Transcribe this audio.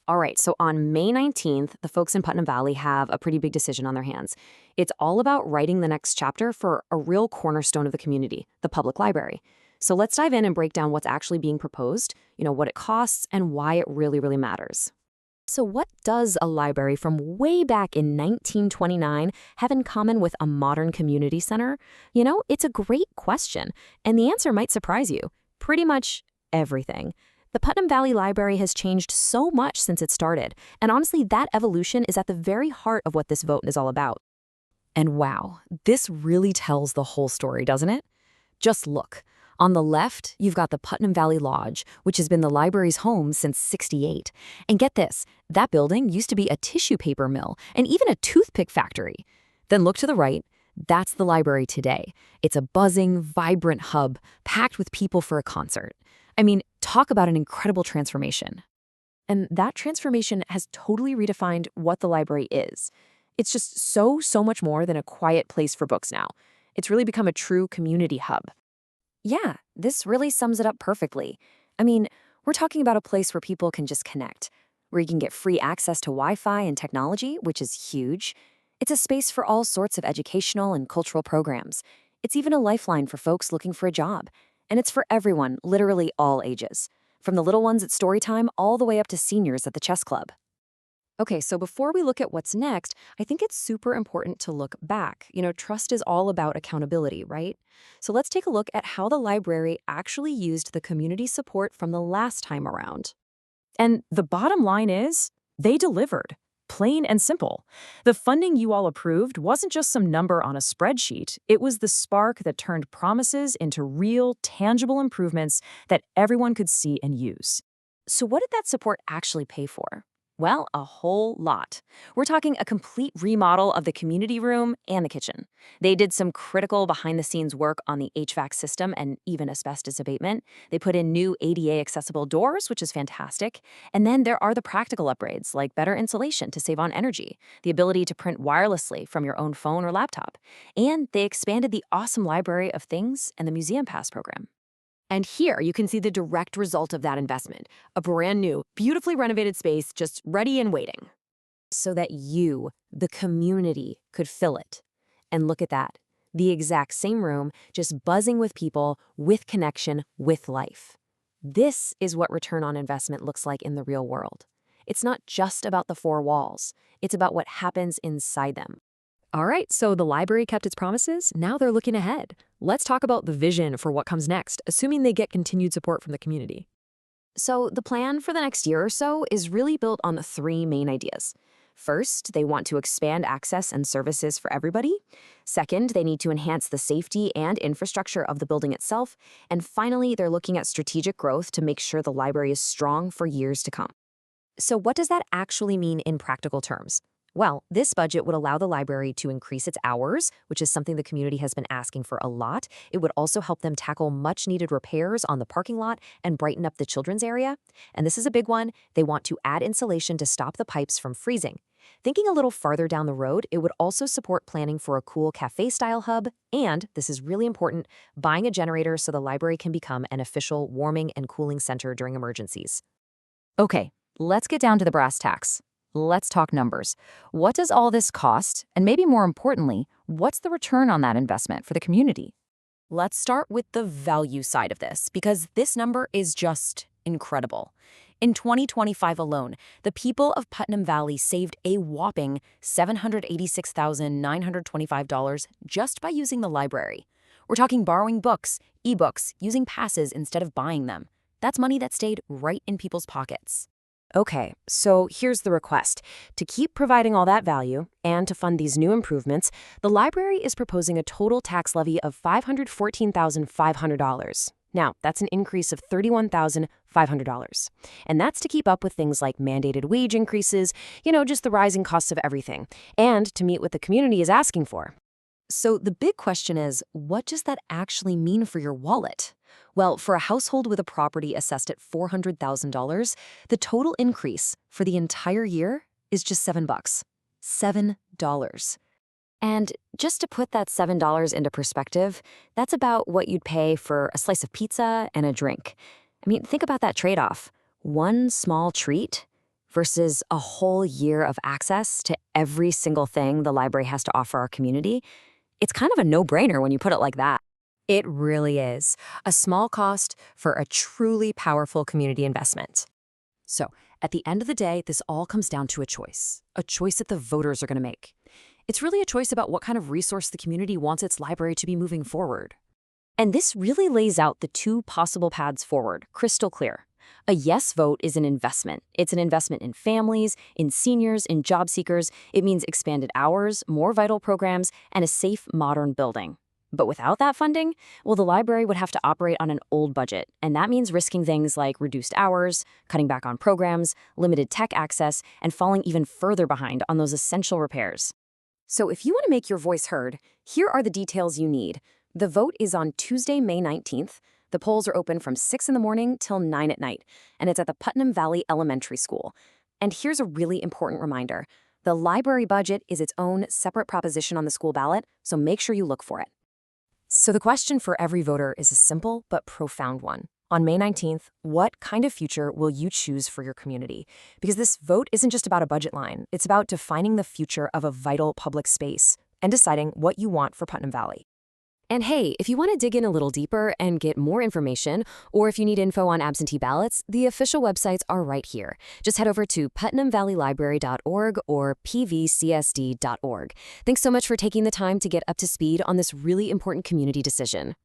All right, so on May 19th, the folks in Putnam Valley have a pretty big decision on their hands. It's all about writing the next chapter for a real cornerstone of the community, the public library. So let's dive in and break down what's actually being proposed, what it costs, and why it really, really matters. So what does a library from way back in 1929 have in common with a modern community center? It's a great question, and the answer might surprise you. Pretty much everything. The Putnam Valley Library has changed so much since it started, and honestly, that evolution is at the very heart of what this vote is all about. And wow, this really tells the whole story, doesn't it? Just look. On the left, you've got the Putnam Valley Lodge, which has been the library's home since '68. And get this, that building used to be a tissue paper mill and even a toothpick factory. Then look to the right. That's the library today. It's a buzzing, vibrant hub, packed with people for a concert. I mean, talk about an incredible transformation. And that transformation has totally redefined what the library is. It's just so much more than a quiet place for books now. It's really become a true community hub. Yeah, this really sums it up perfectly. I mean, we're talking about a place where people can just connect, where you can get free access to Wi-Fi and technology, which is huge. It's a space for all sorts of educational and cultural programs. It's even a lifeline for folks looking for a job. And it's for everyone, literally all ages, from the little ones at Storytime all the way up to seniors at the chess club. Okay, so before we look at what's next, I think it's super important to look back. Trust is all about accountability, right? So let's take a look at how the library actually used the community support from the last time around. And the bottom line is, they delivered. Plain and simple. The funding you all approved wasn't just some number on a spreadsheet. It was the spark that turned promises into real, tangible improvements that everyone could see and use. So what did that support actually pay for? Well, a whole lot. We're talking a complete remodel of the community room and the kitchen. They did some critical behind-the-scenes work on the HVAC system and even asbestos abatement. They put in new ADA-accessible doors, which is fantastic. And then there are the practical upgrades, like better insulation to save on energy, the ability to print wirelessly from your own phone or laptop. And they expanded the awesome Library of Things and the Museum Pass program. And here you can see the direct result of that investment, a brand new, beautifully renovated space just ready and waiting. So that you, the community, could fill it. And look at that, the exact same room, just buzzing with people, with connection, with life. This is what return on investment looks like in the real world. It's not just about the four walls, it's about what happens inside them. All right, so the library kept its promises. Now they're looking ahead. Let's talk about the vision for what comes next, assuming they get continued support from the community. So the plan for the next year or so is really built on three main ideas. First, they want to expand access and services for everybody. Second, they need to enhance the safety and infrastructure of the building itself. And finally, they're looking at strategic growth to make sure the library is strong for years to come. So what does that actually mean in practical terms? Well, this budget would allow the library to increase its hours, which is something the community has been asking for a lot. It would also help them tackle much-needed repairs on the parking lot and brighten up the children's area. And this is a big one. They want to add insulation to stop the pipes from freezing. Thinking a little farther down the road, it would also support planning for a cool cafe-style hub, and, this is really important, buying a generator so the library can become an official warming and cooling center during emergencies. Okay, let's get down to the brass tacks. Let's talk numbers. What does all this cost? And maybe more importantly, what's the return on that investment for the community? Let's start with the value side of this, because this number is just incredible. In 2025 alone, the people of Putnam Valley saved a whopping $786,925 just by using the library. We're talking borrowing books, ebooks, using passes instead of buying them. That's money that stayed right in people's pockets. Okay, so here's the request. To keep providing all that value and to fund these new improvements, the library is proposing a total tax levy of $514,500. Now, that's an increase of $31,500. And that's to keep up with things like mandated wage increases, just the rising costs of everything, and to meet what the community is asking for. So the big question is, what does that actually mean for your wallet? Well, for a household with a property assessed at $400,000, the total increase for the entire year is just $7. $7. And just to put that $7 into perspective, that's about what you'd pay for a slice of pizza and a drink. I mean, think about that trade-off. One small treat versus a whole year of access to every single thing the library has to offer our community, it's kind of a no-brainer when you put it like that. It really is. A small cost for a truly powerful community investment. So, at the end of the day, this all comes down to a choice that the voters are going to make. It's really a choice about what kind of resource the community wants its library to be moving forward. And this really lays out the two possible paths forward, crystal clear. A yes vote is an investment. It's an investment in families, in seniors, in job seekers. It means expanded hours, more vital programs, and a safe, modern building. But without that funding, well, the library would have to operate on an old budget, and that means risking things like reduced hours, cutting back on programs, limited tech access, and falling even further behind on those essential repairs. So if you want to make your voice heard, here are the details you need. The vote is on Tuesday, May 19th. The polls are open from 6 in the morning till 9 at night, and it's at the Putnam Valley Elementary School. And here's a really important reminder. The library budget is its own separate proposition on the school ballot, so make sure you look for it. So the question for every voter is a simple but profound one. On May 19th, what kind of future will you choose for your community? Because this vote isn't just about a budget line. It's about defining the future of a vital public space and deciding what you want for Putnam Valley. And hey, if you want to dig in a little deeper and get more information, or if you need info on absentee ballots, the official websites are right here. Just head over to putnamvalleylibrary.org or pvcsd.org. Thanks so much for taking the time to get up to speed on this really important community decision.